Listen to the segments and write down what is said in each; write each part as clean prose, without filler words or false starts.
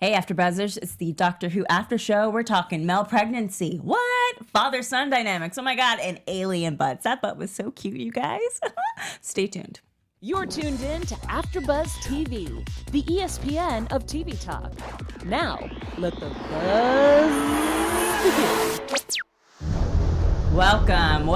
Hey, AfterBuzzers, it's the Doctor Who after show. We're talking male pregnancy. What? Father-son dynamics. Oh my God, and alien butts. That butt was so cute, you guys. Stay tuned. You're tuned in to AfterBuzz TV, the ESPN of TV talk. Now, let the buzz begin. Welcome to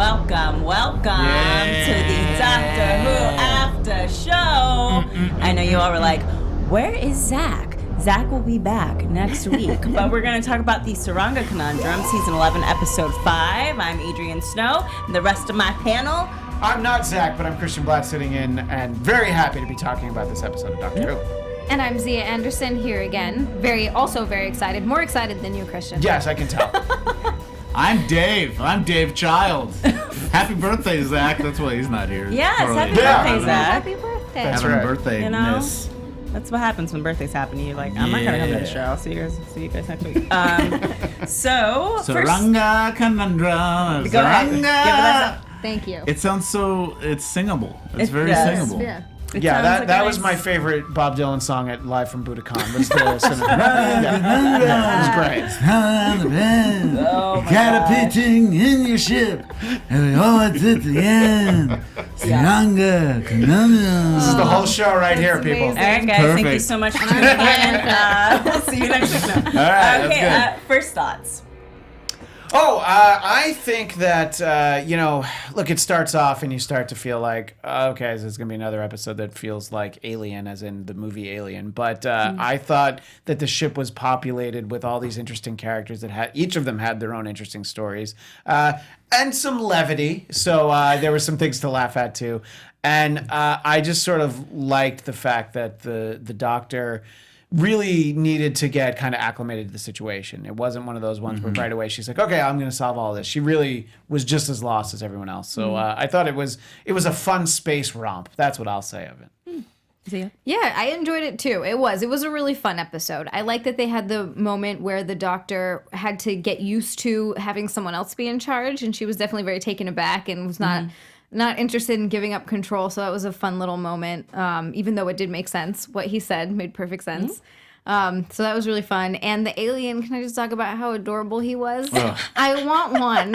the Doctor Who after show. I know you all were like, where is Zach? Zach will be back next week, but we're going to talk about the Saranga Conundrum, Season 11, Episode 5. I'm Adrian Snow, and the rest of my panel. I'm not Zach, but I'm Christian Bladt sitting in and very happy to be talking about this episode of Doctor Who. And I'm Xia Anderson here again. Also very excited. More excited than you, Christian. Yes, I can tell. I'm Dave. I'm Dave Child. Happy birthday, Zach. That's why he's not here. Yes, Totally. happy birthday, Zach. Happy birthday. That's Having right. a birthday You know? miss. That's what happens when birthdays happen. You're like, I'm not going to come to the show. I'll see you guys next week. Saranga Conundrum. Go ahead. Give it Saranga. Thank you. It sounds so, it's singable. It's very does. singable. Yeah. It Yeah, sounds that, like that a was nice- my favorite Bob Dylan song at Live from Budokan. Was the yeah, it was great. Oh my Got a God. pitching in your ship, and oh, it's at the end. Saranga Conundrum. This is the whole show right here, That's people. All right, guys. Perfect. Thank you so much for tuning in. We'll see you next week. All right, Okay, that's first thoughts. I think that, look, it starts off and you start to feel like, okay, this is going to be another episode that feels like Alien, as in the movie Alien. But I thought that the ship was populated with all these interesting characters that each of them had their own interesting stories and some levity. So there were some things to laugh at, too. And I just sort of liked the fact that the Doctor really needed to get kind of acclimated to the situation. It wasn't one of those ones where right away she's like, okay, I'm going to solve all this. She really was just as lost as everyone else. So I thought it was a fun space romp. That's what I'll say of it. Yeah, I enjoyed it too. It was a really fun episode. I like that they had the moment where the Doctor had to get used to having someone else be in charge, and she was definitely very taken aback and was not interested in giving up control. So that was a fun little moment, even though it did make sense. What he said made perfect sense. So that was really fun. And the alien, can I just talk about how adorable he was? I want one.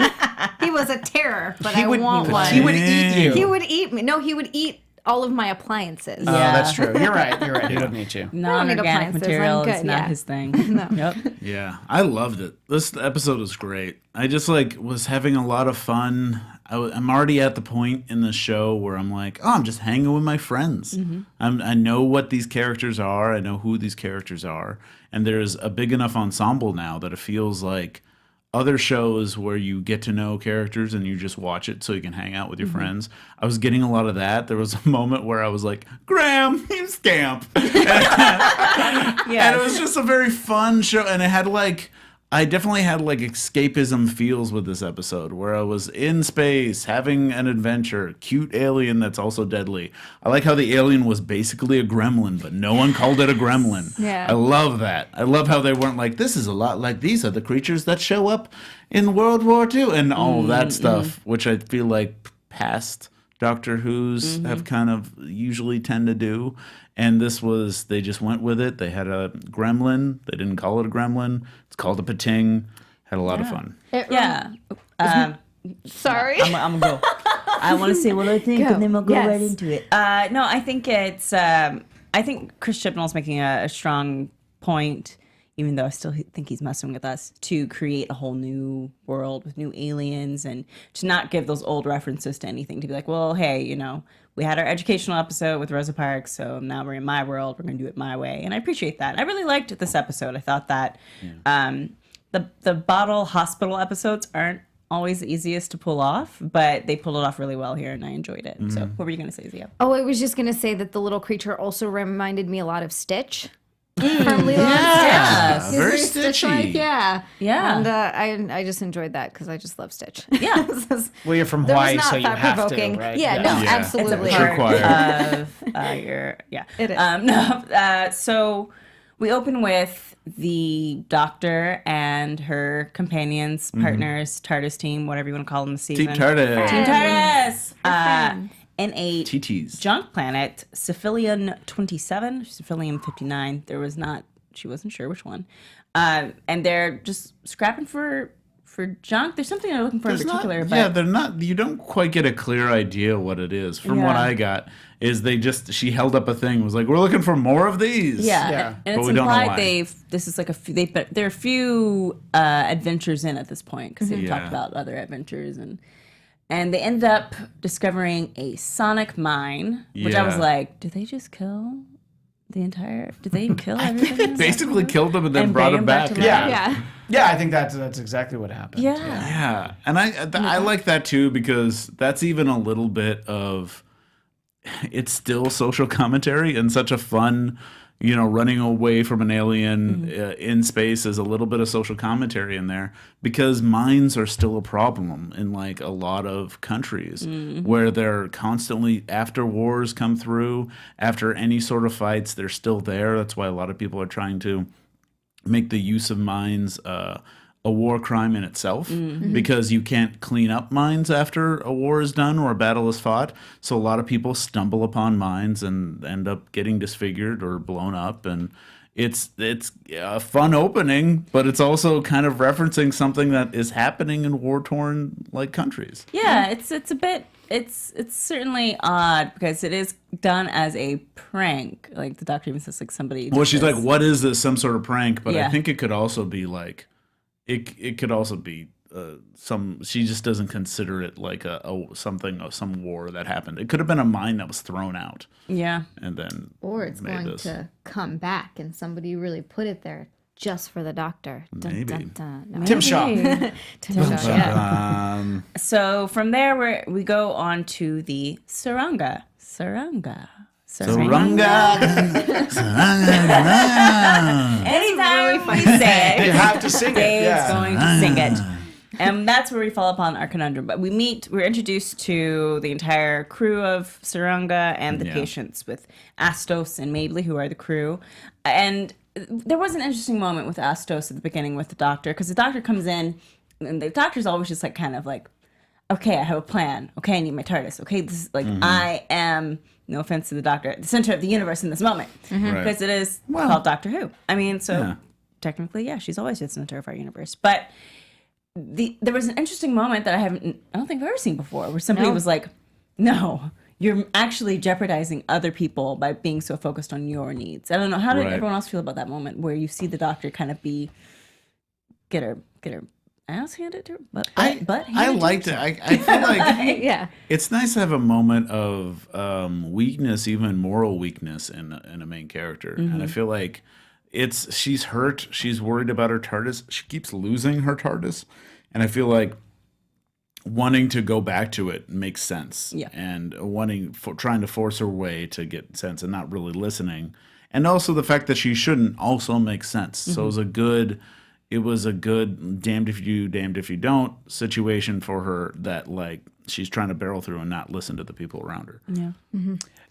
He was a terror, but I want one. He would eat you. He would eat me. No, he would eat all of my appliances. Oh, that's true. You're right. He would eat you. Non-organic appliances, material I'm is good, not yeah. his thing. No. Yep. Yeah, I loved it. This episode was great. I just was having a lot of fun. I'm already at the point in the show where I'm like, I'm just hanging with my friends. I know what these characters are. I know who these characters are. And there's a big enough ensemble now that it feels like other shows where you get to know characters and you just watch it so you can hang out with your friends. I was getting a lot of that. There was a moment where I was like, Graham, you scamp. And it was just a very fun show. And it had I definitely had escapism feels with this episode where I was in space having an adventure, cute alien that's also deadly. I like how the alien was basically a gremlin, but no one called it a gremlin. Yeah. I love that. I love how they weren't like, this is a lot like these are the creatures that show up in World War II and all of that stuff, which I feel like past Doctor Who's have kind of usually tend to do. And this was, they just went with it. They had a gremlin. They didn't call it a gremlin. It's called a pating. Had a lot of fun. Yeah. Sorry. I'm going to go. I want to say what I think, Go. and then we'll go Yes. right into it. No, I think it's... I think Chris Chibnall's making a strong point, even though I still think he's messing with us, to create a whole new world with new aliens and to not give those old references to anything. To be like, well, hey, we had our educational episode with Rosa Parks, so now we're in my world. We're going to do it my way. And I appreciate that. I really liked this episode. I thought that the bottle hospital episodes aren't always the easiest to pull off, but they pulled it off really well here, and I enjoyed it. So what were you going to say, Zia? Oh, I was just going to say that the little creature also reminded me a lot of Stitch. From Lilo and Stitch. He's very Stitch-like, Stitchy. yeah. Yeah. And I just enjoyed that because I just love Stitch. Yeah. Well, you're from There was Hawaii, not so you have to, thought-provoking. right? Yeah, no, Yeah. absolutely. It's required. Of your It is. So we open with the Doctor and her companions, partners, TARDIS team, whatever you want to call them this season. Team TARDIS. Team TARDIS. friends. In a TTs. junk planet, Cephalian 27, Cephalian 59. There was not she wasn't sure which one. And they're just scrapping for junk. There's something they're looking for in particular. But they're not. You don't quite get a clear idea what it is. From what I got, is she held up a thing, was like, we're looking for more of these. Yeah. And But it's we don't know implied why. this is like there are a few adventures in at this point because they've talked about other adventures and they end up discovering a sonic mine, which I was Yeah. like, did they just kill the entire? Did they kill everything? Basically killed him and then And brought bring him him back back. to life. Yeah. Yeah, I think that's exactly what happened. Yeah. Yeah, and I like that too because that's even a little bit of it's still social commentary and such a fun, running away from an alien in space is a little bit of social commentary in there because mines are still a problem in like a lot of countries where they're constantly after wars come through, after any sort of fights, they're still there. That's why a lot of people are trying to make the use of mines a war crime in itself because you can't clean up mines after a war is done or a battle is fought. So a lot of people stumble upon mines and end up getting disfigured or blown up. And it's a fun opening, but it's also kind of referencing something that is happening in war-torn like countries. Yeah, it's a bit. It's certainly odd because it is done as a prank. Like the doctor even says, like somebody. Well, did she's this. like, "What is this? Some sort of prank?" But I Yeah. think it could also be like, it could also be some. She just doesn't consider it like some war that happened. It could have been a mine that was thrown out, Yeah. and then Or it's made going this. to come back and somebody really put it there just for the doctor. Dun, Maybe. dun, dun. No. Tim Shaw. Tim Shaw, yeah. So from there, we go on to the Saranga. Saranga. Anytime we say it, You have to sing it. Dave's Yeah. going to sing it. And that's where we fall upon our conundrum. But we're introduced to the entire crew of Saranga and the Yeah. patients with Astos and Mabley, who are the crew. And there was an interesting moment with Astos at the beginning with the doctor, because the doctor comes in, and the doctor's always just like kind of like, okay, I have a plan. Okay, I need my TARDIS. Okay, this is like, I am, no offense to the doctor, the center of the universe in this moment. Right. Because it is called Doctor Who. I mean, so technically, yeah, she's always the center of our universe. But there was an interesting moment that I don't think I've ever seen before, where somebody was like, no, you're actually jeopardizing other people by being so focused on your needs. I don't know. How did everyone else feel about that moment where you see the doctor kind of get her ass handed to her? But I liked it. I feel like Yeah. it's nice to have a moment of weakness, even moral weakness in a main character. And I feel like she's hurt. She's worried about her TARDIS. She keeps losing her TARDIS. And I feel like wanting to go back to it makes sense. Yeah. And trying to force her way to get sense and not really listening. And also the fact that she shouldn't also makes sense. So it was a good damned if you do, damned if you don't situation for her that like she's trying to barrel through and not listen to the people around her. Yeah.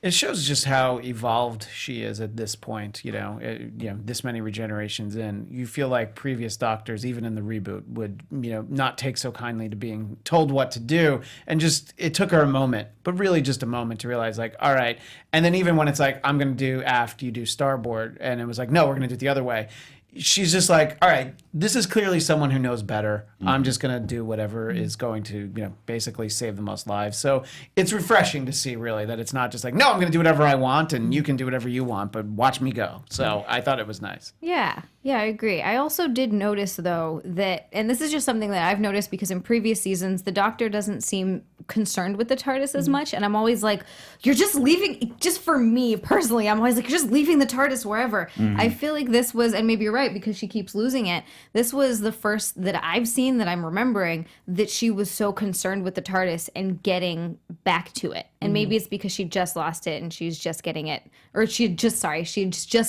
It shows just how evolved she is at this point. This many regenerations in, you feel like previous doctors, even in the reboot, would not take so kindly to being told what to do, and just it took her a moment, but really just a moment to realize like, all right. And then even when it's like, I'm going to do aft, you do starboard, and it was like, no, we're going to do it the other way. She's just like, all right, this is clearly someone who knows better. I'm just going to do whatever is going to, basically save the most lives. So it's refreshing to see really that it's not just like, no, I'm going to do whatever I want and you can do whatever you want, but watch me go. So I thought it was nice. Yeah, I agree. I also did notice, though, that, and this is just something that I've noticed because in previous seasons, the Doctor doesn't seem concerned with the TARDIS as much. And I'm always like, you're just leaving, just for me personally, I'm always like, you're just leaving the TARDIS wherever. I feel like this was, and maybe you're right because she keeps losing it, this was the first that I've seen that I'm remembering that she was so concerned with the TARDIS and getting back to it. And maybe it's because she just lost it and she's just getting it, or she just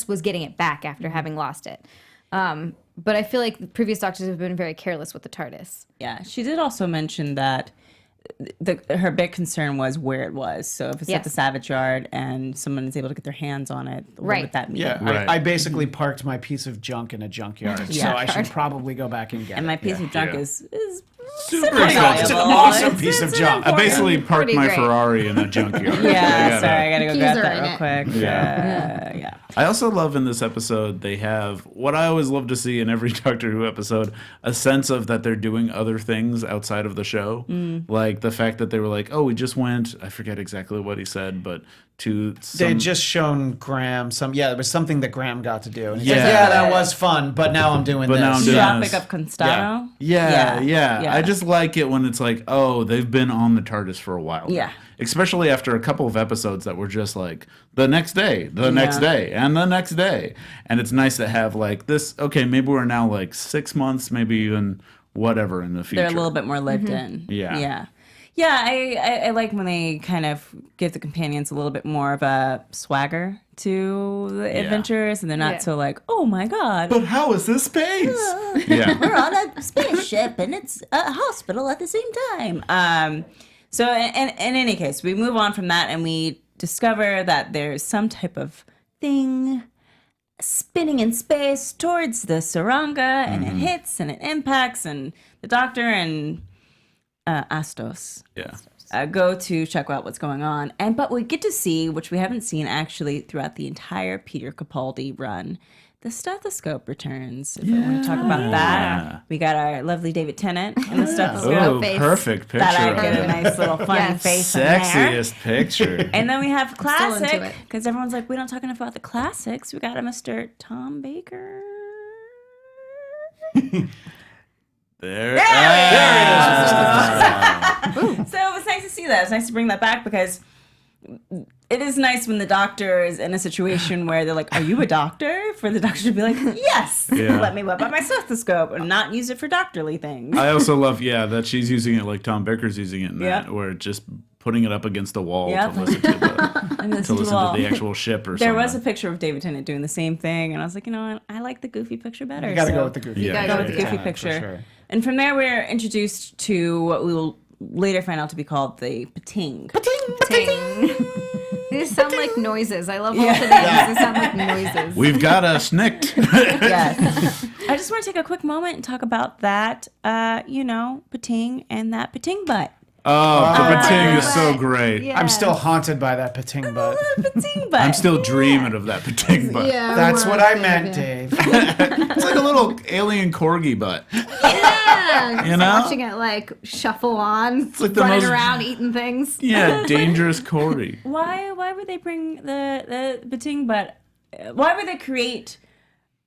was getting it back after having lost it. But I feel like the previous doctors have been very careless with the TARDIS. Yeah, she did also mention that her big concern was where it was. So if it's at the Savage Yard and someone is able to get their hands on it, what would that mean? Yeah, Right. I basically parked my piece of junk in a junkyard, so I should probably go back and get And it. my piece of junk Yeah. is Super pretty expensive. It's an valuable. awesome piece of junk. I basically parked Pretty my great. Ferrari in a junkyard. Yeah, sorry, I gotta go Keys grab are that in real it. quick. Yeah. I also love in this episode they have what I always love to see in every Doctor Who episode, a sense of that they're doing other things outside of the show. Like the fact that they were like, oh, we just went, I forget exactly what he said, but to They had just shown Graham it was something that Graham got to do. And he's Yeah. like, yeah, that was fun, but now I'm doing this. now I'm doing Tropic this. of Constano. Yeah. I just like it when it's like, oh, they've been on the TARDIS for a while. Yeah. Especially after a couple of episodes that were just like the next day, the next day, and the next day. And it's nice to have like this, okay, maybe we're now like 6 months, maybe even whatever in the future. They're a little bit more lived in. Yeah. Yeah, I like when they kind of give the companions a little bit more of a swagger to the adventures, and they're not so like, oh my god. But how is this space? Yeah. We're on a spaceship and it's a hospital at the same time. So in any case, we move on from that and we discover that there's some type of thing spinning in space towards the Saranga, and it hits and it impacts, and the Doctor and Astos go to check out what's going on. But we get to see, which we haven't seen actually throughout the entire Peter Capaldi run, the stethoscope returns. If we want to talk about that, we got our lovely David Tennant in the stethoscope. Oh, face. perfect picture. That I of get a it. nice little funny face in there. Sexiest picture. And then we have into classic, it. because everyone's like, we don't talk enough about the classics. We got a Mr. Tom Baker. There it is. So it was nice to see that. It's nice to bring that back because it is nice when the Doctor is in a situation where they're like, are you a doctor? For the Doctor to be like, yes, Yeah. let me whip out my stethoscope and not use it for doctorly things. I also love, that she's using it like Tom Baker's using it in that, Yep. where just putting it up against the wall Yep. to listen to the actual ship or There something. was a picture of David Tennant doing the same thing, and I was like, you know what? I like the goofy picture better. You got to so go with the goofy. Yeah. gotta go go with the with goofy for picture. sure. And from there, we're introduced to what we will later find out to be called the pating. Ting. These sound like noises. I love all of these. They sound like noises. We've got a snicked. Yes. I just want to take a quick moment and talk about that, pating and that pating butt. Oh, the pating is so great. Yeah. I'm still haunted by that pating butt. Pating butt. I'm still dreaming of that pating butt. Yeah, That's we're what I okay, meant, yeah. Dave. It's like a little alien corgi butt. Yeah, You know? watching it like shuffle on, like the running most- around eating things. Yeah, dangerous corgi. Why would they bring the pating butt? Why would they create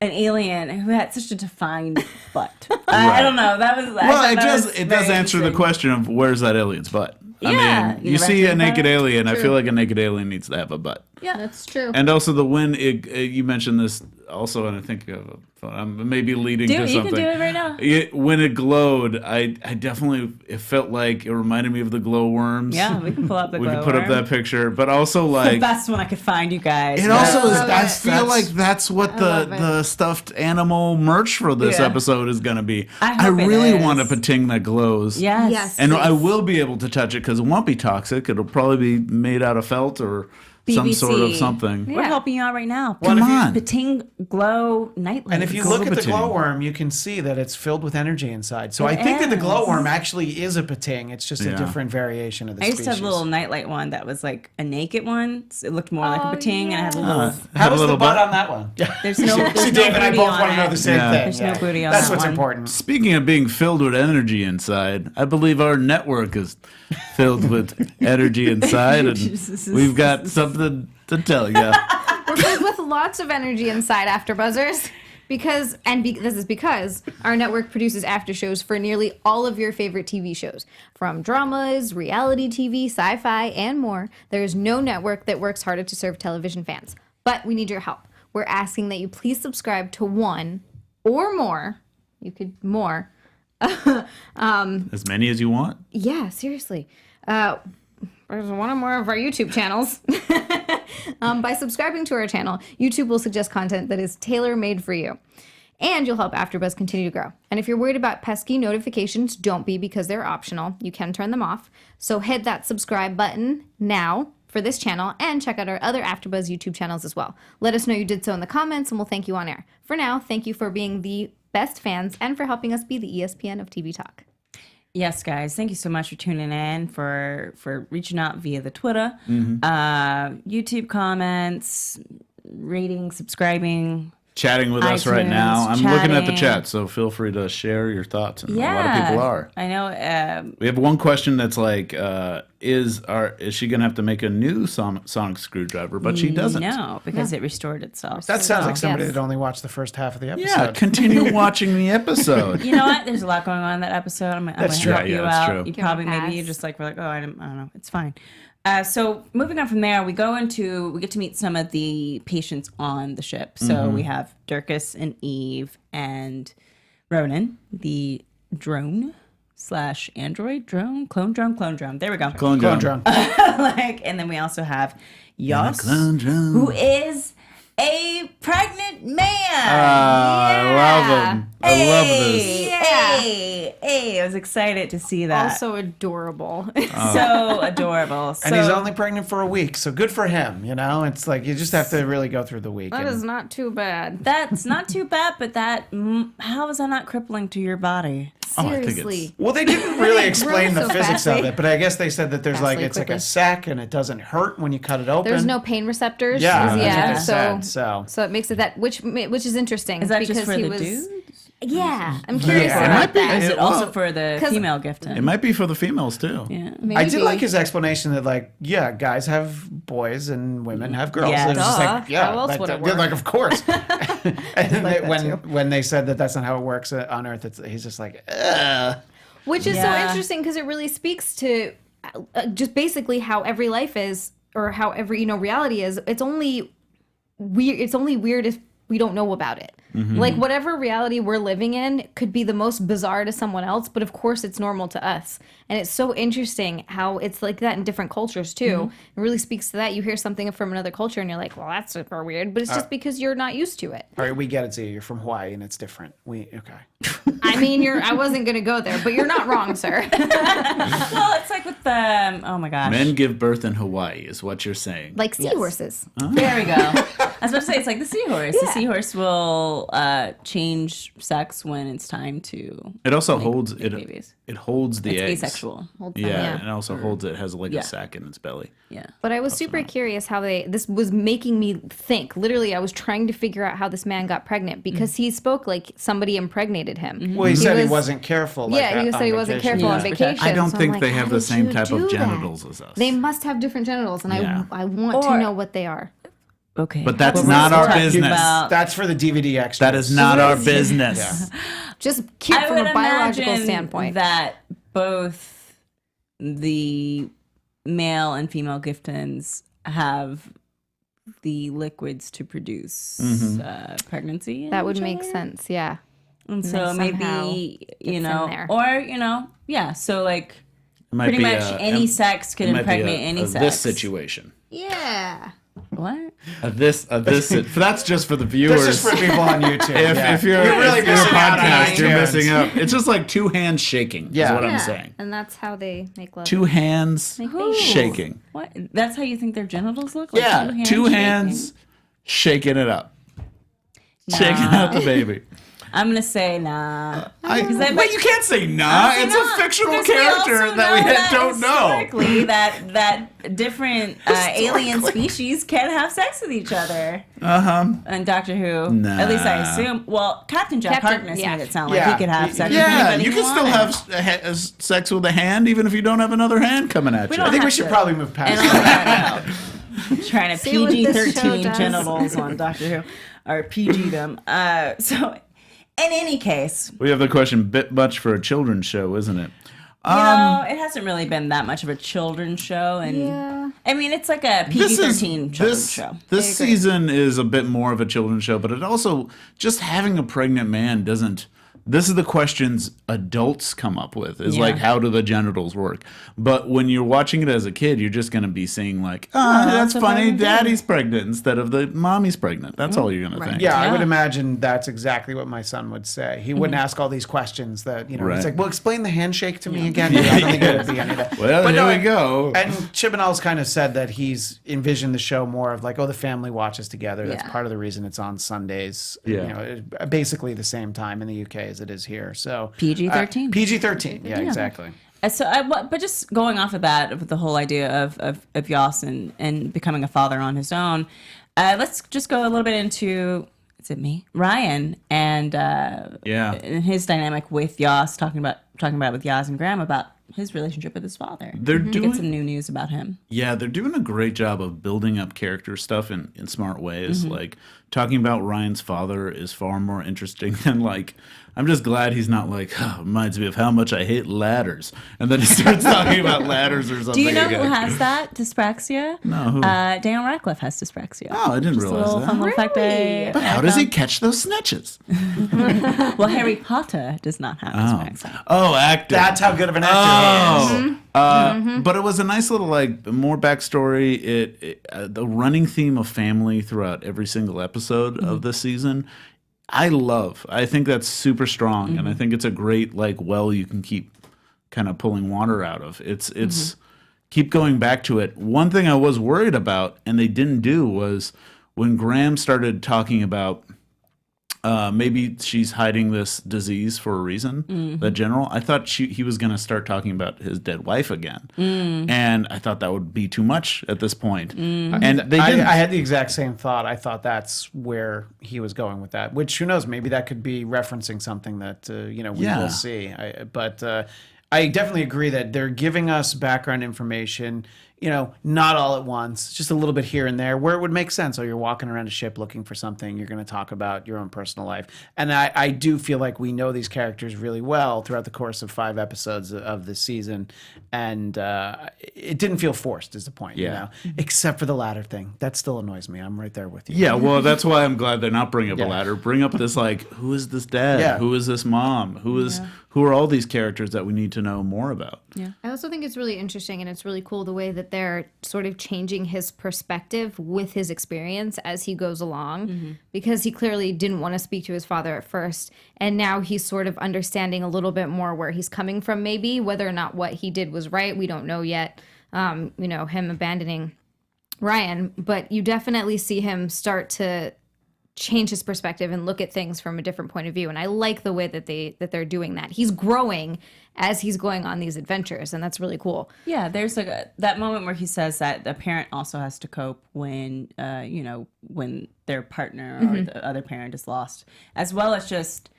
an alien who had such a defined butt? I don't know. That was It does answer the question of where's that alien's butt. I Yeah, mean, you you see a reckon naked that? alien. I feel like a naked alien needs to have a butt. Yeah, That's true. And also you mentioned this also, and I think I'm maybe leading to you something. can do it right now. When it glowed, I definitely, it felt like it reminded me of the glowworms. Yeah, we can pull up the We can put up that picture, but also the like best one I could find, you guys. it also is. love I it. feel like that's what love it. the stuffed animal merch for this Yeah. episode is going to be. I I hope it really is. want a pating that glows. Yes. Yes. And I will be able to touch it because it won't be toxic. It'll probably be made out of felt or some BBC. sort of something. We're helping you out right now. Come on. Pating glow nightlight. And if you Go look to at the pating. glowworm, you can see that it's filled with energy inside. So I think that the is. glowworm actually is a pating. It's just a Yeah. different variation of the I used species. to have a little nightlight one that was like a naked one. So it looked more like a pating, and it had a little. Have How a was the little butt butt. on that one? Yeah. There's no. There's See, no Dave and I booty both on want to know it. the same Yeah. thing. There's no booty on That's that what's one. important. Speaking of being filled with energy inside, I believe our network is filled with energy inside, and we've got something to tell you. We're filled with lots of energy inside AfterBuzzers because this is because our network produces after shows for nearly all of your favorite TV shows, from dramas, reality TV, sci-fi, and more. There is no network that works harder to serve television fans. But we need your help. We're asking that you please subscribe to one or more. You could more. As many as you want. Yeah, seriously. There's one or more of our YouTube channels. By subscribing to our channel, YouTube will suggest content that is tailor-made for you. And you'll help AfterBuzz continue to grow. And if you're worried about pesky notifications, don't be, because they're optional. You can turn them off. So hit that subscribe button now for this channel and check out our other AfterBuzz YouTube channels as well. Let us know you did so in the comments and we'll thank you on air. For now, thank you for being the best fans and for helping us be the ESPN of TV Talk. Yes, guys. Thank you so much for tuning in, for reaching out via the Twitter, YouTube comments, rating, subscribing. Chatting with us right now. I'm iTunes, looking at the chatting. chat, so feel free to share your thoughts. And Yeah. a lot of people are. I know. We have one question that's like, is she going to have to make a new sonic screwdriver? But she doesn't. No, because it restored itself. That sounds like somebody Yes. that only watched the first half of the episode. Yeah, continue watching the episode. You know what? There's a lot going on in that episode. I'm gonna true. help Yeah, you that's out. true. You Give him probably a maybe you pass. just like were like, oh, I don't know. It's fine. So moving on from there, we get to meet some of the patients on the ship. So we have Durkis and Eve and Ronan, the drone / android drone, clone drone. There we go. Clone Clone drone. drone. And then we also have Yos, Clone drone. who is a pregnant man. I love him. I love this. Hey, I was excited to see that. Also adorable. So adorable. And he's only pregnant for a week, so good for him. You know, it's like you just have to really go through the week. That and- is not too bad. That's not too bad, but how is that not crippling to your body? Oh, I think Seriously. Well, they didn't really explain the so physics of fastly. it, but I guess they said that there's like Fastly, it's like quickly. a sac and it doesn't hurt when you cut it open. There's no pain receptors. Yeah, that's what yeah. they said, so. So it makes it that which is interesting. Is that because just for he the was, dudes? Yeah, I'm curious Yeah. It about might be- that. Is it well, also for the 'cause female gifting? It might be for the females, too. Yeah. I did Maybe. like his explanation that like, yeah, guys have boys and women have girls. Yeah, It was just duh. like, yeah, How else would it they're work? like, of course. And then that when they said that that's not how it works on Earth, he's just like, ugh. Which is Yeah. so interesting because it really speaks to just basically how every life is, or how every reality is. It's only weird. It's only weird if we don't know about it. Like whatever reality we're living in could be the most bizarre to someone else, but of course it's normal to us. And it's so interesting how it's like that in different cultures too. It really speaks to that. You hear something from another culture and you're like, well, that's super weird, but it's just because you're not used to it. All right, we get it, Zia. You're from Hawaii and it's different. Okay. I mean, I wasn't gonna go there, but you're not wrong, sir. Well, it's like with the oh my gosh. Men give birth in Hawaii, is what you're saying. Like seahorses. There we go. I was about to say it's like the seahorse. The seahorse will change sex when it's time to. It also holds make babies. It holds the It's eggs. asexual. Yeah, Yeah. and it also holds it has like Yeah. a sac in its belly. Yeah. But I was super curious how this was making me think. Literally, I was trying to figure out how this man got pregnant because he spoke like somebody impregnated him. Well, he said he wasn't careful. Like, Yeah, he said he wasn't careful on vacation. vacation. I don't so I'm think like, they how have the did same you type do of that? genitals as us. They must have different genitals, and Yeah. I want to Or- know what they are. Okay. But that's Well, not we're our talking business. about- That's for the DVD extras. That is not our business. Just cute I from would a biological imagine standpoint. that both the male and female giftins have the liquids to produce pregnancy. That in would each make other. sense. Yeah. And they so somehow maybe gets in there. yeah. So like It might pretty be much any it- sex could it might be impregnate any sex. This situation. Yeah. What? This. That's just for the viewers. This is for people on YouTube. If you're really if you're a missing out on podcast, you're iTunes. missing out. It's just like two hands shaking. Yeah. Is what I'm Yeah. saying. And that's how they make love. Two hands Make babies. shaking. What? That's how you think their genitals look? Like Yeah, two hands shaking it up, shaking out the baby. I'm gonna say nah. Wait, you can't say nah. It's Nah, a fictional because we character also that we know don't know. historically that different alien species can have sex with each other. And Doctor Who, at least I assume. Well, Captain Jack Captain- Harkness yeah. made it sound like Yeah. he could have sex with Yeah, anybody you he can still wanted. have sex with a hand even if you don't have another hand coming at We you. don't I think we have should to. probably move past And that. trying to See what this show PG-13 does. genitals on Doctor Who, or PG them. So, in any case, We have the question, bit much for a children's show, isn't it? you know, it hasn't really been that much of a children's show, and Yeah. I mean, it's like a PG-13 children's show. This season is a bit more of a children's show, but it also, just having a pregnant man doesn't. This is the questions adults come up with, is Yeah. like, how do the genitals work? But when you're watching it as a kid, you're just going to be seeing like, that's a funny, pregnant daddy's pregnant instead of the mommy's pregnant. That's all you're going to think. Yeah, I Yeah. would imagine that's exactly what my son would say. He wouldn't ask all these questions that, Right. he's like, well, explain the handshake to me again. I don't think it would be any of that. Well, But here no, we go. And Chibnall's kind of said that he's envisioned the show more of like, the family watches together. That's Yeah. part of the reason it's on Sundays. Yeah. Basically the same time in the UK as it is here. So PG-13? PG-13. Yeah, exactly. But just going off of that, with the whole idea of Yoss and becoming a father on his own, Let's just go a little bit into, is it me? Ryan and his dynamic with Yas, talking about with Yas and Graham about his relationship with his father. They're to doing get some new news about him. Yeah, they're doing a great job of building up character stuff in smart ways. Like talking about Ryan's father is far more interesting than like, I'm just glad he's not like, reminds me of how much I hate ladders. And then he starts talking about ladders or something. Do you know again. who has that dyspraxia? No, who? Daniel Radcliffe has dyspraxia. Oh, I didn't Just a realize little that. fun little fact But how does he catch those snitches? Well, Harry Potter does not have dyspraxia. Oh, actor. That's how good of an actor he is. But it was a nice little like more backstory. The running theme of family throughout every single episode of this season, I think that's super strong, and I think it's a great like well you can keep kind of pulling water out of. It's keep going back to it. One thing I was worried about, and they didn't do, was when Graham started talking about. Maybe she's hiding this disease for a reason. The general, I thought he was going to start talking about his dead wife again, and I thought that would be too much at this point. And they didn't. I had the exact same thought. I thought that's where he was going with that. Which who knows? Maybe that could be referencing something that we will see. But I definitely agree that they're giving us background information. Not all at once, just a little bit here and there where it would make sense. So you're walking around a ship looking for something, you're going to talk about your own personal life. And I do feel like we know these characters really well throughout the course of 5 episodes of this season. And it didn't feel forced is the point, except for the ladder thing. That still annoys me. I'm right there with you. Yeah, well, that's why I'm glad they're not bringing up a ladder. Bring up this like, who is this dad? Yeah. Who is this mom? Who are all these characters that we need to know more about? Yeah. I also think it's really interesting and it's really cool the way that they're sort of changing his perspective with his experience as he goes along, because he clearly didn't want to speak to his father at first. And now he's sort of understanding a little bit more where he's coming from, maybe whether or not what he did was right. We don't know yet, him abandoning Ryan, but you definitely see him start to change his perspective and look at things from a different point of view. And I like the way that they're doing that. He's growing as he's going on these adventures, and that's really cool. Yeah, there's that moment where he says that the parent also has to cope when when their partner or the other parent is lost, as well as just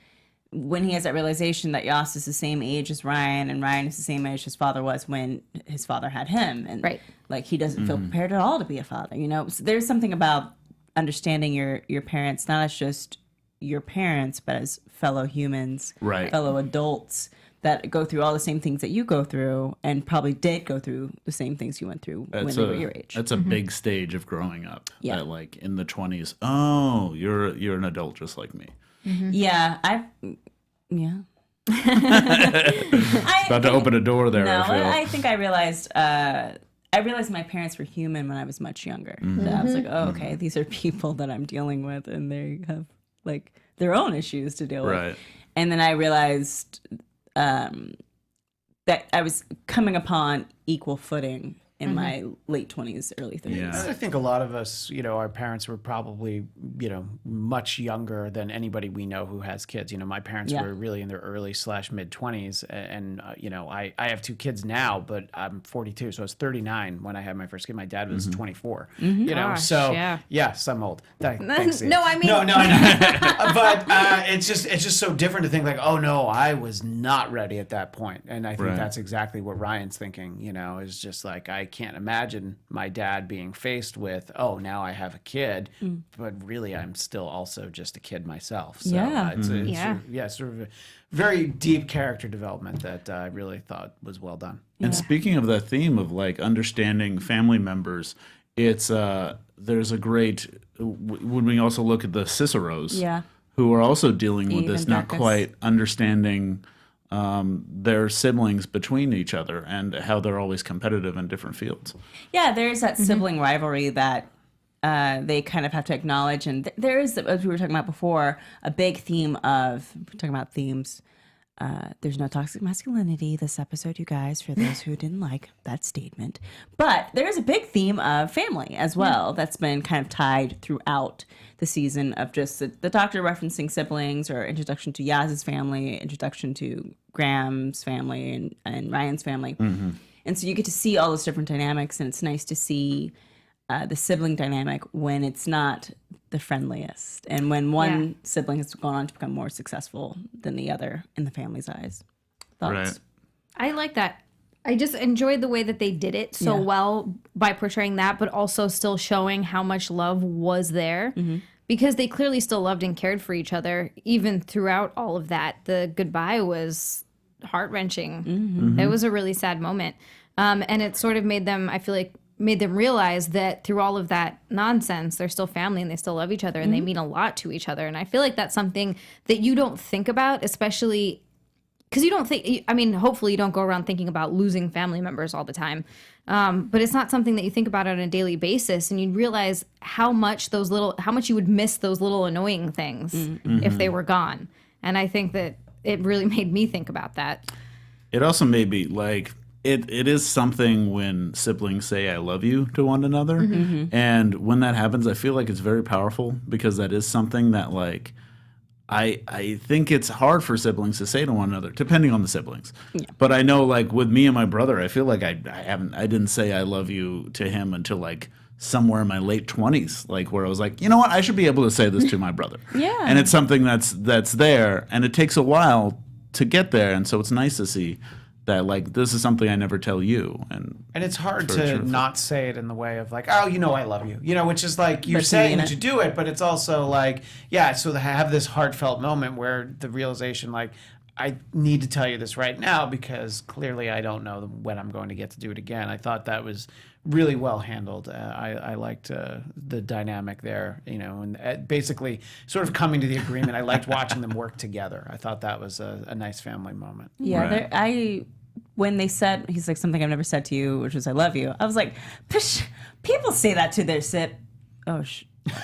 when he has that realization that Yas is the same age as Ryan, and Ryan is the same age his father was when his father had him, and like he doesn't feel prepared at all to be a father. So there's something about understanding your parents, not as just your parents, but as fellow humans, fellow adults that go through all the same things that you go through, and probably did go through the same things you went through when they were your age. That's a big stage of growing up. Yeah. That, like in the 20s, oh, you're an adult just like me. Yeah, About to open a door there. No, I feel. I think I realized. I realized my parents were human when I was much younger. That I was like, oh, okay, these are people that I'm dealing with, and they have like their own issues to deal with. And then I realized that I was coming upon equal footing in my late 20s, early 30s. Yeah. I think a lot of us, our parents were probably, much younger than anybody we know who has kids. My parents were really in their early / mid 20s. And, I have 2 kids now, but I'm 42. So I was 39 when I had my first kid. My dad was 24, Gosh, so yeah. Yes, I'm old. Thanks, Steve. No, I mean... No. But it's just so different to think like, oh no, I was not ready at that point. And I think that's exactly what Ryan's thinking, is just like, I can't imagine my dad being faced with, oh, now I have a kid, but really I'm still also just a kid myself. So it's sort of a very deep character development that I really thought was well done. And speaking of that theme of like understanding family members, it's there's a great when we also look at the Ciceros, who are also dealing with Eve this, and not Bacchus. quite understanding their siblings between each other and how they're always competitive in different fields. Yeah, there's that sibling rivalry that they kind of have to acknowledge. And there is, as we were talking about before, a big theme of, we're talking about themes. There's no toxic masculinity this episode, you guys, for those who didn't like that statement. But there's a big theme of family as well that's been kind of tied throughout the season of just the doctor referencing siblings, or introduction to Yaz's family, introduction to Graham's family and Ryan's family. And so you get to see all those different dynamics, and it's nice to see the sibling dynamic when it's not the friendliest, and when one sibling has gone on to become more successful than the other in the family's eyes. Thoughts? Right. I like that. I just enjoyed the way that they did it so well by portraying that, but also still showing how much love was there. Because they clearly still loved and cared for each other, even throughout all of that. The goodbye was heart-wrenching. It was a really sad moment. And it sort of made them, I feel like, made them realize that through all of that nonsense, they're still family and they still love each other and they mean a lot to each other. And I feel like that's something that you don't think about, especially because you don't think, I mean, hopefully you don't go around thinking about losing family members all the time. But it's not something that you think about on a daily basis, and you realize how much you would miss those little annoying things if they were gone. And I think that it really made me think about that. It also made me like, it is something when siblings say I love you to one another. And when that happens, I feel like it's very powerful, because that is something that, like, I think it's hard for siblings to say to one another, depending on the siblings. But I know, like, with me and my brother, I feel like I didn't say I love you to him until, like, somewhere in my late 20s, like, where I was like, you know what, I should be able to say this to my brother. And it's something that's there, and it takes a while to get there, and so it's nice to see that, like, this is something I never tell you. And it's hard to not say it in the way of, like, oh, you know I love you. You know, which is like, you're saying that you do it, but it's also like, so to have this heartfelt moment where the realization, like, I need to tell you this right now because clearly I don't know when I'm going to get to do it again. I thought that was really well handled. I liked the dynamic there, you know, and basically sort of coming to the agreement. I liked watching them work together. I thought that was a nice family moment. Yeah, when they said, he's like, something I've never said to you, which was I love you, I was like, Pish, people say that to their sip. Oh,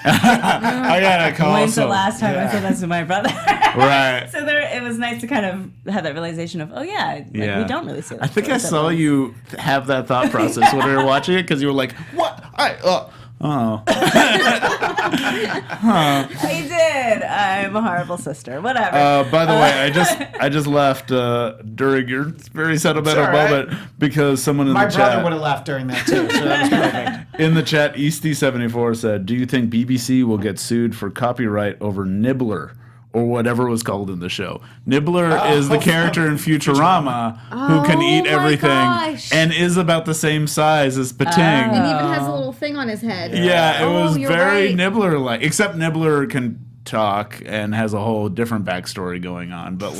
I gotta call. When's the last time I said that to my brother? Right. So it was nice to kind of have that realization of, we don't really say that. I think I saw you have that thought process when we were watching it, because you were like, what? I did. I'm a horrible sister. Whatever. By the way, I just left during your very sentimental moment because someone in the chat. My brother would have left during that too, so that was perfect. In the chat, Easty74 said, "Do you think BBC will get sued for copyright over Nibbler?" Or whatever it was called in the show. Nibbler is the character in Futurama who can eat everything and is about the same size as Pating. And even has a little thing on his head. Yeah, it was very right. Nibbler-like. Except Nibbler can talk and has a whole different backstory going on. But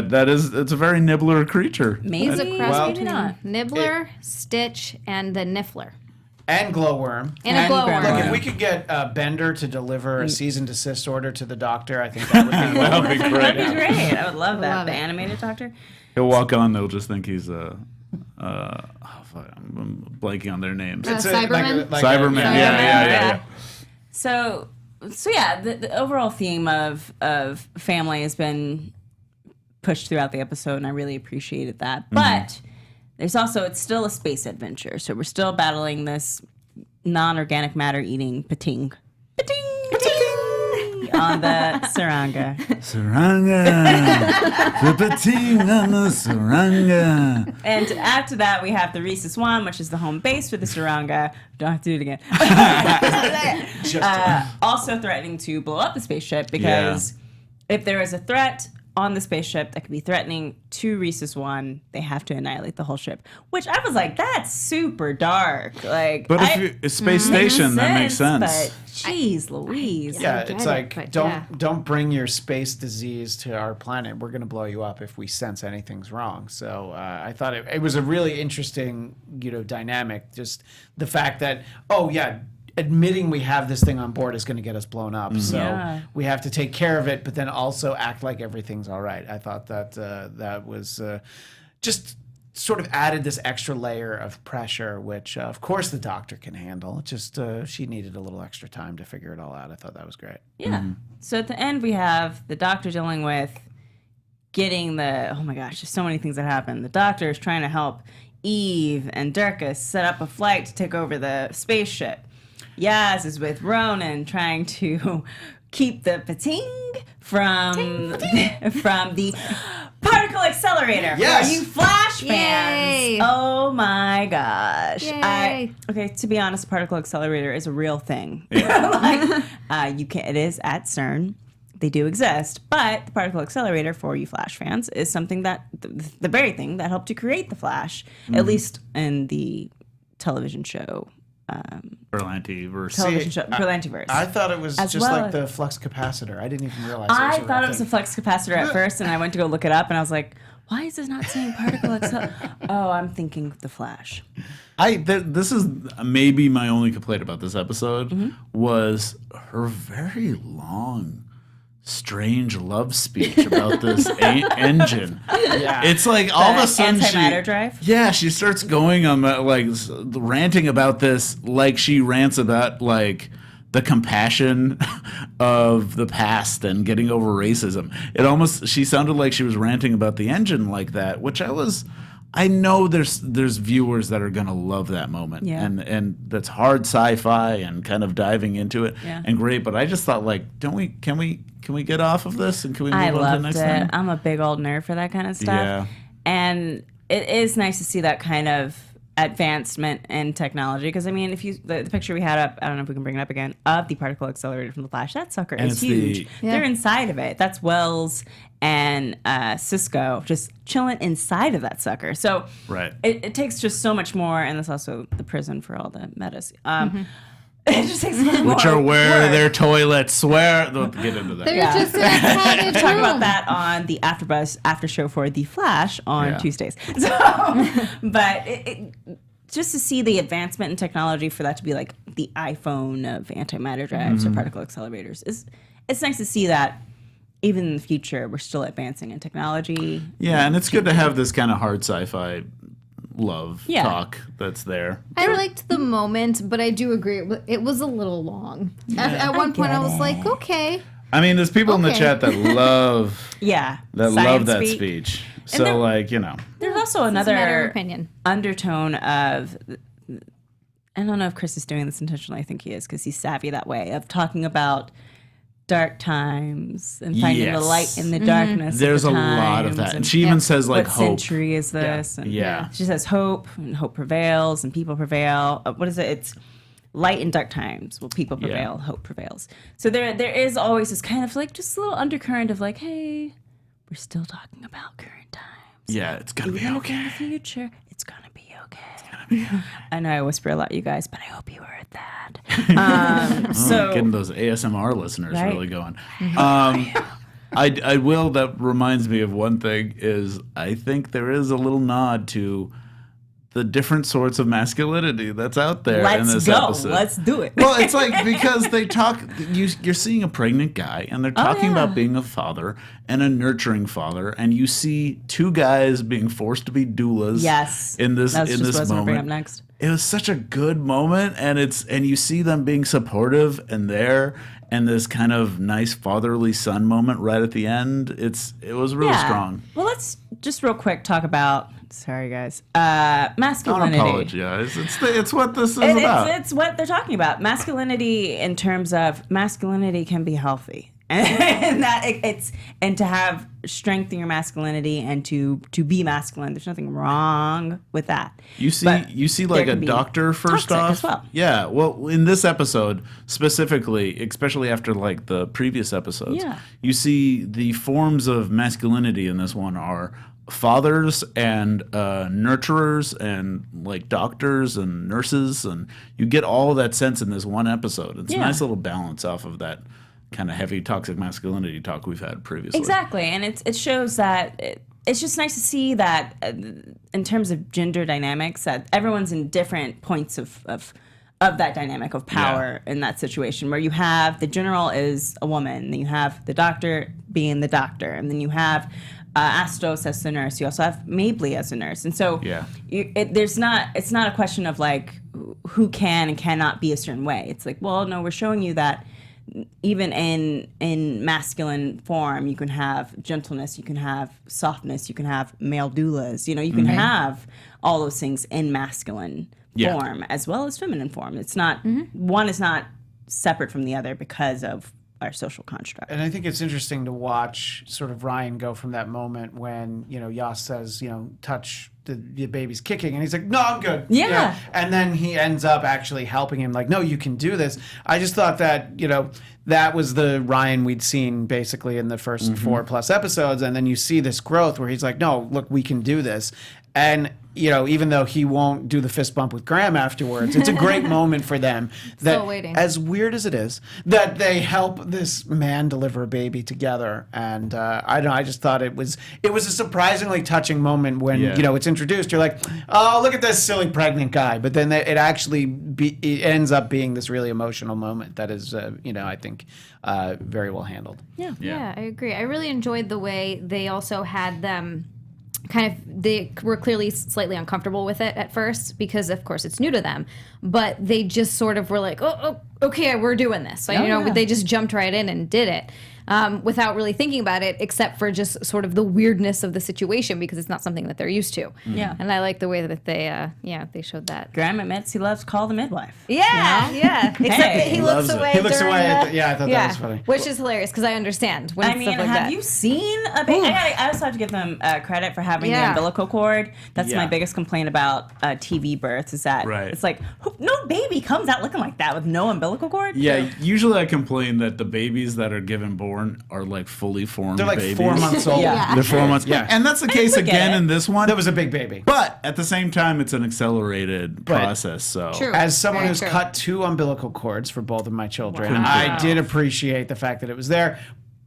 but it's a very Nibbler creature. Maybe. He's a cross maybe not. Nibbler, Stitch, and the Niffler. And Glowworm. And a glowworm. Look, if we could get Bender to deliver a cease and desist order to the Doctor, I think that would be That would be great. That'd be great. I would love that. The animated Doctor. He'll walk on, they'll just think he's I'm blanking on their names. Cyberman? Cyberman, yeah. So yeah, the overall theme of family has been pushed throughout the episode, and I really appreciated that. But there's also, it's still a space adventure, so we're still battling this non-organic matter eating Pating on the Saranga. The Pating on the Saranga. And after that, we have the Rhesus One, which is the home base for the Saranga. Don't have to do it again. Also threatening to blow up the spaceship, because if there is a threat on the spaceship that could be threatening to Rhesus One, they have to annihilate the whole ship. Which I was like, that's super dark. Like, but if it's space station, that makes sense. But jeez, Louise. It's like, don't bring your space disease to our planet. We're going to blow you up if we sense anything's wrong. So I thought it was a really interesting, dynamic. Just the fact that, admitting we have this thing on board is going to get us blown up. So we have to take care of it, but then also act like everything's all right. I thought that that was just sort of added this extra layer of pressure, which of course the Doctor can handle. Just she needed a little extra time to figure it all out. I thought that was great. Yeah. So at the end, we have the Doctor dealing with getting oh my gosh, there's so many things that happen. The Doctor is trying to help Eve and Durkas set up a flight to take over the spaceship. Yaz is with Ronan trying to keep the Pating from the particle accelerator. Yes. Where you flash Flash Yay. fans. Oh my gosh. Yay. Okay, to be honest, particle accelerator is a real thing. It is at CERN. They do exist, but the particle accelerator for you Flash fans is something that the very thing that helped to create the Flash, at least in the television show. Berlanti-verse. Berlantiverse. I thought it was As just well like as- the flux capacitor. I didn't even realize I it was thought it was a flux capacitor at first, and I went to go look it up, and I was like, why is this not saying particle accelerator? Oh, I'm thinking of the Flash. This is maybe my only complaint about this episode was her very long, strange love speech about this engine. Yeah. It's like all of a sudden antimatter drive? Yeah, she starts going on like ranting about this, like she rants about like the compassion of the past and getting over racism. She sounded like she was ranting about the engine like that, which I know there's viewers that are gonna love that moment, Yeah. and that's hard sci-fi and kind of diving into it and great. But I just thought like, can we get off of this and can we move I on to the loved next it. thing? I'm a big old nerd for that kind of stuff. Yeah. And it is nice to see that kind of advancement in technology. Because, I mean, if the picture we had up, I don't know if we can bring it up again, of the particle accelerator from the Flash, that sucker And is it's huge. Yeah. They're inside of it. That's Wells and Cisco just chilling inside of that sucker. So Right. it takes just so much more. And that's also the prison for all the metas. It just takes much more Which are where work. their toilets we'll get into that. They're Yeah. just in a padded Talk room. about that on the AfterBuzz after show for The Flash on Yeah. Tuesdays. So, but just to see the advancement in technology for that to be like the iPhone of antimatter drives or particle accelerators it's nice to see that even in the future we're still advancing in technology. Yeah, and it's good to have this kind of hard sci-fi love Yeah. talk that's there. I liked the moment, but I do agree it was a little long. At one point, I was like, okay. I mean, there's people in the Okay. chat that love Yeah, love science that speak. speech. So there- like, There's also It's a matter of another opinion. undertone of, I don't know if Chris is doing this intentionally. I think he is because he's savvy that way of talking about dark times and finding the Yes. light in the darkness. there's of a the lot of times that. And she even says like what hope. century is this? And Yeah. she says hope and hope prevails and people prevail. What is it? It's light in dark times. Will people prevail? Hope prevails. So there is always this kind of like just a little undercurrent of like, hey, we're still talking about current times. Yeah, it's gonna be Even if in okay. the future, it's gonna be okay. I know I whisper a lot, you guys, but I hope you heard that. So Getting those ASMR listeners Right. really going. I will. That reminds me of one thing. Is I think there is a little nod to the different sorts of masculinity that's out there in let's this go. episode. Let's do it. Well, it's like because they talk. You're seeing a pregnant guy, and they're talking yeah. about being a father and a nurturing father, and you see two guys being forced to be doulas. Yes. In this That's just what I was gonna moment. bring up next. It was such a good moment, and you see them being supportive and there, and this kind of nice fatherly son moment right at the end. It was really strong. Well, let's just real quick talk about. Sorry, guys. Don't Masculinity. apologize. It's what this is about. It's what they're talking about. Masculinity in terms of masculinity can be healthy. And and to have strength in your masculinity and to be masculine, there's nothing wrong with that. You see But like there a can be doctor first toxic off. as well. Yeah. Well, in this episode specifically, especially after like the previous episodes, Yeah. you see the forms of masculinity in this one are fathers and nurturers and like doctors and nurses, and you get all that sense in this one episode. It's a Yeah. nice little balance off of that kind of heavy toxic masculinity talk we've had previously. Exactly, and it shows that it's just nice to see that in terms of gender dynamics, that everyone's in different points of that dynamic of power in that situation, where you have the general is a woman, then you have the doctor being the doctor, and then you have Astos as the nurse. You also have Mabley as a nurse, and so it's not a question of like who can and cannot be a certain way. It's like, well, no, we're showing you that even in masculine form, you can have gentleness, you can have softness, you can have male doulas. You know, you can have all those things in masculine form as well as feminine form. It's not one is not separate from the other because of our social construct. And I think it's interesting to watch sort of Ryan go from that moment when, Yas says, touch the baby's kicking, and he's like, no, I'm good. Yeah. And then he ends up actually helping him, like, no, you can do this. I just thought that, that was the Ryan we'd seen basically in the first 4+ episodes. And then you see this growth where he's like, no, look, we can do this. And, even though he won't do the fist bump with Graham afterwards, it's a great moment for them. That, Still waiting. as weird as it is, that they help this man deliver a baby together. And I don't know, I just thought it was a surprisingly touching moment when, it's introduced. You're like, oh, look at this silly pregnant guy. But then it actually it ends up being this really emotional moment that is, I think, very well handled. Yeah, I agree. I really enjoyed the way they also had them they were clearly slightly uncomfortable with it at first because, of course, it's new to them. But they just sort of were like, oh okay, we're doing this. So, they just jumped right in and did it without really thinking about it, except for just sort of the weirdness of the situation because it's not something that they're used to. Yeah. And I like the way that they showed that. Graham admits he loves to call the midwife. Yeah. Except that he looks away. He looks during away. the- I thought that was funny. Which is hilarious because I understand when stuff like have that. you seen a baby? I also have to give them credit for having the umbilical cord. That's my biggest complaint about TV births is that it's like, no baby comes out looking like that with no umbilical cord. Yeah, usually I complain that the babies that are given born are like fully formed They're like babies. 4 months old. Yeah. They're 4 months. Yeah. And that's the case look at again it. in this one. That was a big baby. But at the same time, it's an accelerated process. So True. As someone Very who's true. cut 2 umbilical cords for both of my children, Wow. I did appreciate the fact that it was there.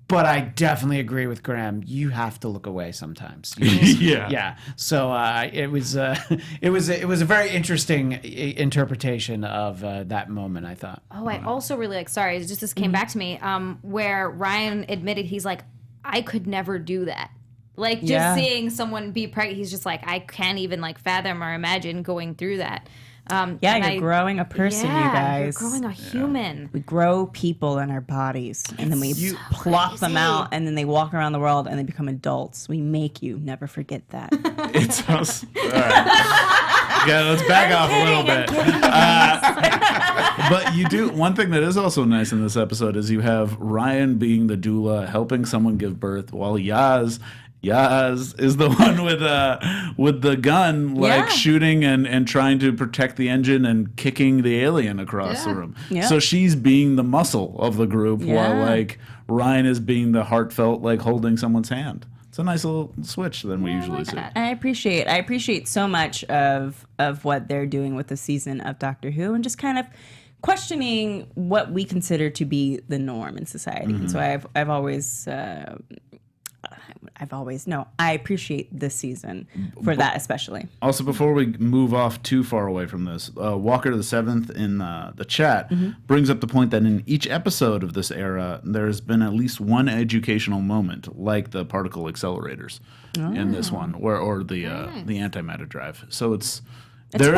But I definitely agree with Graham. You have to look away sometimes. Yeah. So it was a very interesting interpretation of that moment, I thought. Oh, I also really like. Sorry, just this came back to me. Where Ryan admitted he's like, I could never do that. Like just seeing someone be pregnant, he's just like, I can't even like fathom or imagine going through that. You're growing a person, you guys. You're growing a human. We grow people in our bodies, and then we plop them out, and then they walk around the world, and they become adults. We make you. Never forget that. it's us. All right. Yeah, let's back off a little bit. But you do one thing that is also nice in this episode is you have Ryan being the doula, helping someone give birth, while Yaz is the one with the gun, like shooting and trying to protect the engine and kicking the alien across the room. Yeah. So she's being the muscle of the group, while like Ryan is being the heartfelt, like holding someone's hand. It's a nice little switch than we usually see. I appreciate so much of what they're doing with the season of Doctor Who, and just kind of questioning what we consider to be the norm in society. And so I appreciate this season for that especially. Also, before we move off too far away from this, Walker the Seventh in the chat brings up the point that in each episode of this era, there's been at least one educational moment, like the particle accelerators in this one, or the antimatter drive. So it's a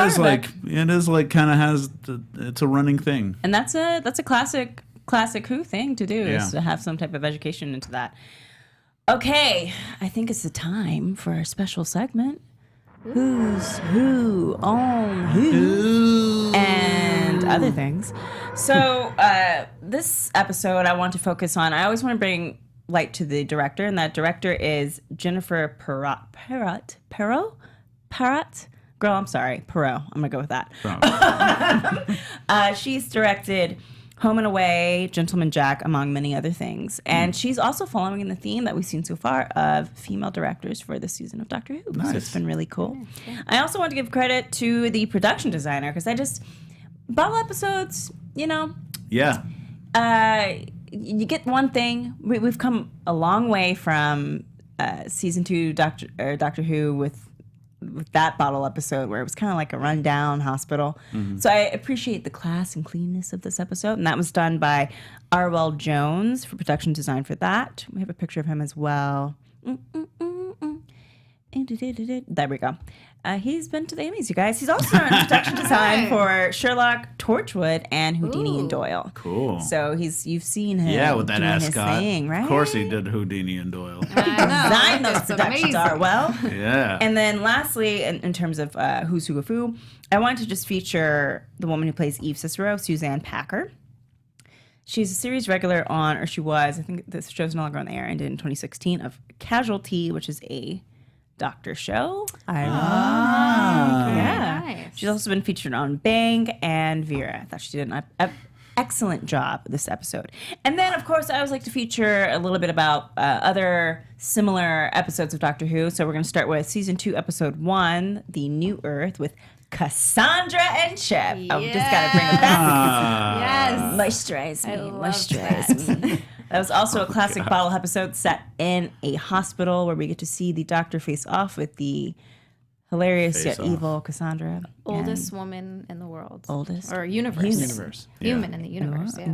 running thing, And that's a classic Who thing to do is to have some type of education into that. Okay, I think it's the time for our special segment. Who's Who on Who and other things. So this episode I want to focus on, I always want to bring light to the director, and that director is Jennifer Perrott. Girl, I'm sorry, Perot. I'm gonna go with that. She's directed Home and Away, Gentleman Jack, among many other things. And she's also following the theme that we've seen so far of female directors for this season of Doctor Who. Nice. So it's been really cool. I also want to give credit to the production designer, because bottle episodes, Yeah. you get one thing. We've come a long way from season 2 Doctor Who with that bottle episode where it was kind of like a rundown hospital. So I appreciate the class and cleanness of this episode, and that was done by Arwell Jones for production design for that. We have a picture of him as well. There we go. He's been to the Emmys, you guys. He's also in production design for Sherlock, Torchwood, and Houdini and Doyle. Cool. So you've seen him. Yeah, with that doing his ascot. thing, right? Of course he did Houdini and Doyle. Design those It's productions amazing. are well. Yeah. And then lastly, in terms of Who's Who of Who, I wanted to just feature the woman who plays Eve Cicero, Suzanne Packer. She's a series regular on, or she was, I think this show's no longer on the air, ended in 2016, of Casualty, which is a doctor show. Yeah. Nice. She's also been featured on Bang and Vera. I thought she did an excellent job this episode. And then, of course, I always like to feature a little bit about other similar episodes of Doctor Who. So we're going to start with Season 2, Episode 1, The New Earth, with Cassandra and Chip. Oh, just got to bring it back. Yes. Moisturize me. That was also a classic bottle episode set in a hospital where we get to see the Doctor face off with the hilarious yet evil Cassandra. Oldest woman in the world. Oldest. Or universe. Human in the universe, yeah.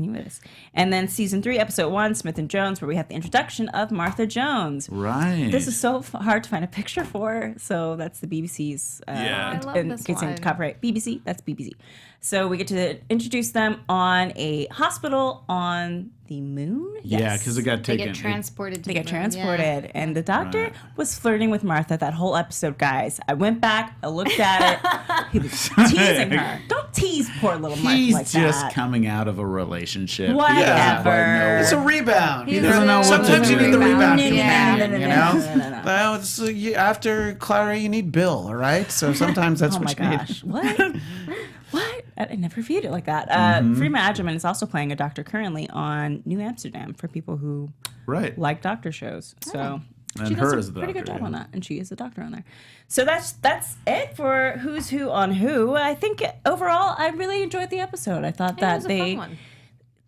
And then Season 3, Episode 1, Smith and Jones, where we have the introduction of Martha Jones. Right. This is so hard to find a picture for, so that's the BBC's. Yeah. I love this one. Copyright BBC, that's BBC. So we get to introduce them on a hospital on the moon. Yeah, because it got They taken. get transported to They the get moon, transported, yeah. and the doctor Right. was flirting with Martha that whole episode, guys. I went back, I looked at it. He was teasing her. Don't tease poor little Martha He's like just that. coming out of a relationship. He Whatever. doesn't quite know It's a what- rebound. He's doesn't know what Sometimes to you do. need the rebound. Yeah. companion, you know? No. Well, it's, after Clara, you need Bill, all right? So sometimes that's Oh my what you need. gosh. What? What? I never viewed it like that. Freema Agyeman is also playing a doctor currently on New Amsterdam for people who Right. like doctor shows. So And she her does as a the pretty good doctor, job yeah. on that, and she is a doctor on there. So that's it for Who's Who on Who. I think overall I really enjoyed the episode. I thought It that was a fun one.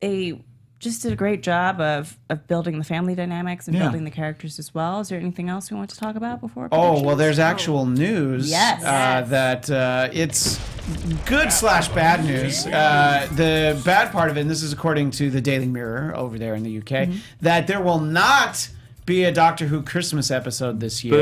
they just did a great job of building the family dynamics and Yeah. building the characters as well. Is there anything else we want to talk about before? Oh, well, predictions? there's actual news. Yes. That it's good / bad news. The bad part of it, and this is according to the Daily Mirror over there in the UK, that there will not be a Doctor Who Christmas episode this year.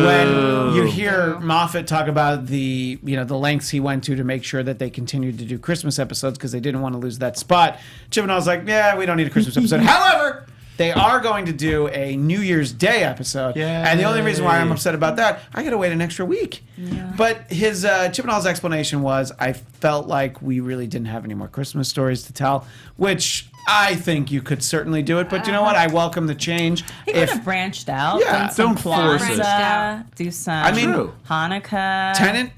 When you hear Moffat talk about the lengths he went to make sure that they continued to do Christmas episodes because they didn't want to lose that spot, Chip and I was like, yeah, we don't need a Christmas episode. However, they are going to do a New Year's Day episode. And the only reason why I'm upset about that, I got to wait an extra week. But his Chip and All's explanation was, I felt like we really didn't have any more Christmas stories to tell, which I think you could certainly do it. But you know what? I welcome the change. He could have branched out. Yeah, done some don't force it. Kwanzaa, Branched out. do some I mean, True. Hanukkah.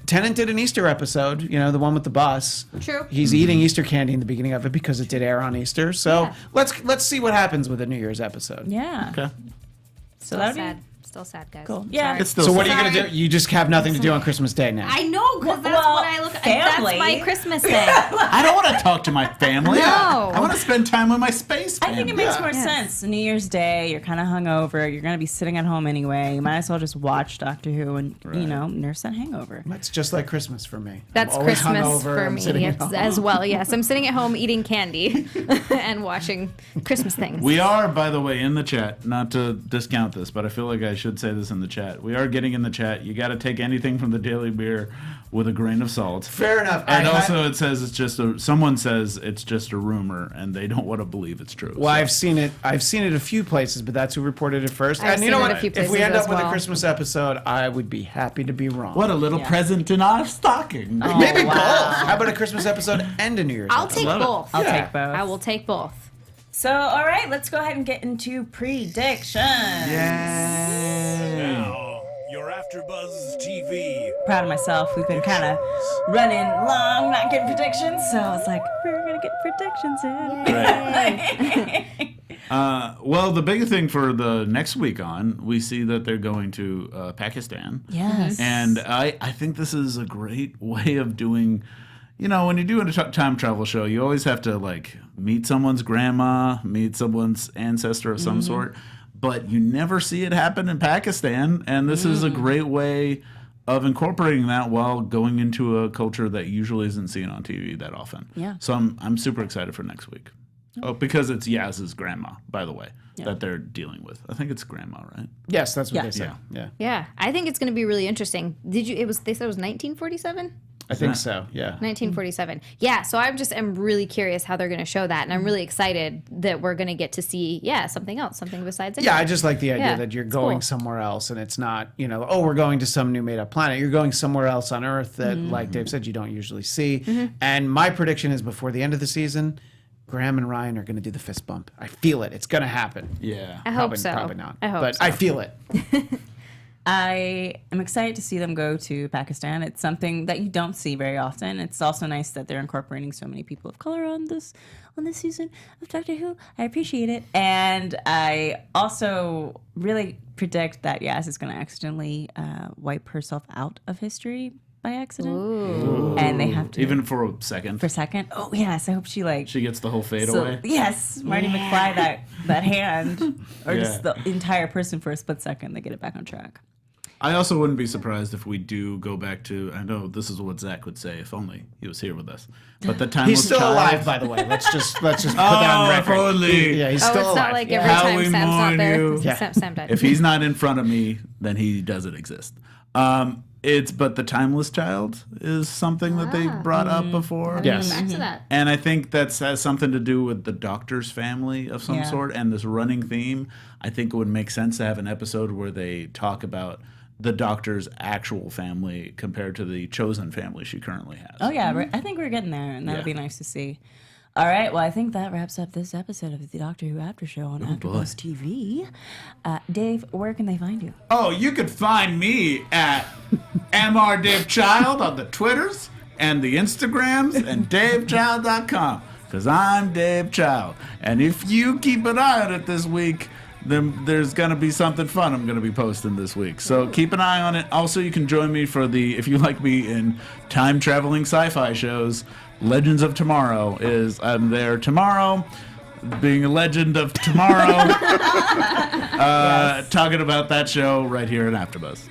Tennant did an Easter episode, the one with the bus. True. He's eating Easter candy in the beginning of it because it did air on Easter. So Yeah. let's see what happens with the New Year's episode. Yeah. Okay. So Still that would sad. be Still sad, guys. cool. I'm Yeah. sorry. It's still So what are sad. you going to do? You just have nothing to do on Christmas Day now. I know, because that's Well, what I look. family. That's my Christmas thing. I don't want to talk to my family. No. I want to spend time with my space I family. think it makes more Yes. sense. New Year's Day, you're kind of hungover. You're going to be sitting at home anyway. You might as well just watch Doctor Who and, nurse that hangover. That's just like Christmas for me. That's I'm always Christmas hungover, for I'm me sitting at home. as well. Yes, I'm sitting at home eating candy and watching Christmas things. We are, by the way, in the chat, not to discount this, but I feel like I should say this in the chat. We are getting in the chat. You got to take anything from the Daily Beer with a grain of salt. Fair enough. And I- also, it says someone says it's just a rumor, and they don't want to believe it's true. Well, So- I've seen it a few places, but that's who reported it first. I've And you seen know it a what? few If we places end up as with a well. Christmas episode, I would be happy to be wrong. What a little present in our stocking. Maybe wow. both. How about a Christmas episode and a New Year's I'll episode? take love it. both. I'll Yeah. take both. I will take both. So, all right, let's go ahead and get into predictions. Now, your AfterBuzz TV. Proud of myself. We've been kind of running long, not getting predictions. So I was like, we're going to get predictions in. Well, the big thing for the next week on, we see that they're going to Pakistan. Yes. And I think this is a great way of doing, when you do a time travel show, you always have to meet someone's grandma, meet someone's ancestor of some sort, but you never see it happen in Pakistan. And this is a great way of incorporating that while going into a culture that usually isn't seen on TV that often. Yeah. So I'm super excited for next week. Oh, because it's Yaz's grandma, by the way, that they're dealing with. I think it's grandma, right? Yes, that's what Yeah. they said. Yeah. Yeah, I think it's going to be really interesting. They said it was 1947? I think so. Yeah. 1947. Yeah, so I'm really curious how they're going to show that, and I'm really excited that we're going to get to see something else, something besides Yeah, I England. just like the idea Yeah, that you're it's going cool. somewhere else and it's not, we're going to some new made up planet. You're going somewhere else on Earth that, like Dave said, you don't usually see. And my prediction is before the end of the season, Graham and Ryan are going to do the fist bump. I feel it. It's going to happen. Yeah. I hope so. Probably not. I hope but so. I feel it. I am excited to see them go to Pakistan. It's something that you don't see very often. It's also nice that they're incorporating so many people of color on this season of Doctor Who. I appreciate it. And I also really predict that Yaz is going to accidentally wipe herself out of history by accident. Ooh. And they have to... Even for a second. For a second? Oh, yes. I hope she She gets the whole fade So, away. yes, Marty McFly, that hand, or Yeah. just the entire person for a split second, they get it back on track. I also wouldn't be surprised if we do go back to. I know this is what Zach would say if only he was here with us. But the timeless He's still child, alive, by the way. Let's just put that on record. if only. Yeah, he's Oh, still it's alive. not like every How time we Sam's not mourn there. you. Yeah. Sam died. If he's not in front of me, then he doesn't exist. But the timeless child is something that they brought up before. Yes. Back to that. And I think that has something to do with the Doctor's family of some Yeah. sort and this running theme. I think it would make sense to have an episode where they talk about the Doctor's actual family compared to the chosen family she currently has. Oh, yeah, I think we're getting there, and that'll Yeah. be nice to see. All right, well, I think that wraps up this episode of the Doctor Who After Show on AfterBuzz TV. Dave, where can they find you? Oh, you could find me at MrDaveChild on the Twitters and the Instagrams and DaveChild.com because I'm Dave Child. And if you keep an eye on it this week, then there's going to be something fun I'm going to be posting this week. So keep an eye on it. Also, you can join me for if you like me in time-traveling sci-fi shows, Legends of Tomorrow I'm there tomorrow, being a legend of tomorrow, talking about that show right here at AfterBuzz.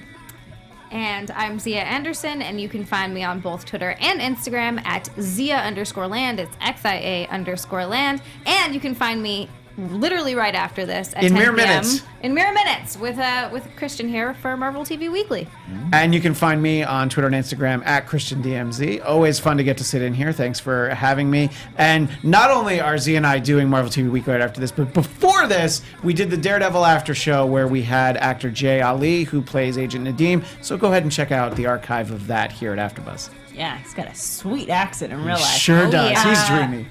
And I'm Xia Anderson, and you can find me on both Twitter and Instagram at Xia_land. It's XIA_land. And you can find me literally right after this at In 10 mere p.m. minutes. In mere minutes with Christian here for Marvel TV Weekly. And you can find me on Twitter and Instagram at ChristianDMZ. Always fun to get to sit in here. Thanks for having me. And not only are Z and I doing Marvel TV Week right after this, but before this, we did the Daredevil after show where we had actor Jay Ali, who plays Agent Nadeem. So go ahead and check out the archive of that here at AfterBuzz. Yeah, he's got a sweet accent in real life. Sure does. yeah. He's dreamy.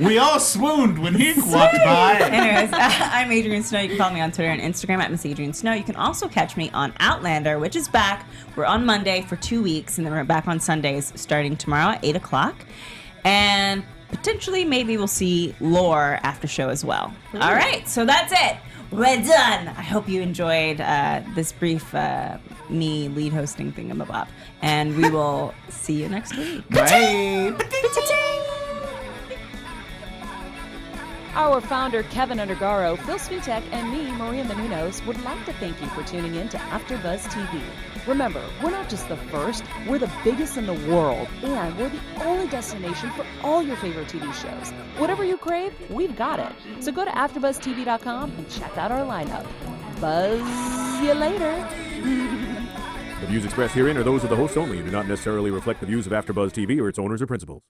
We all swooned when he walked by. Anyways, I'm Adrian Snow. You can follow me on Twitter and Instagram at Miss Adrian Snow. You can also catch me on Outlander, which is back. We're on Monday for 2 weeks, and then we're back on Sundays starting tomorrow at 8 o'clock. And potentially, maybe we'll see Lore after show as well. All right, so that's it. We're done. I hope you enjoyed this brief me lead hosting thingamabob. And we will see you next week. Bye. Our founder, Kevin Undergaro, Phil Svitek, and me, Maria Menounos, would like to thank you for tuning in to AfterBuzz TV. Remember, we're not just the first, we're the biggest in the world, and we're the only destination for all your favorite TV shows. Whatever you crave, we've got it. So go to AfterBuzzTV.com and check out our lineup. Buzz you later. The views expressed herein are those of the hosts only and do not necessarily reflect the views of AfterBuzz TV or its owners or principals.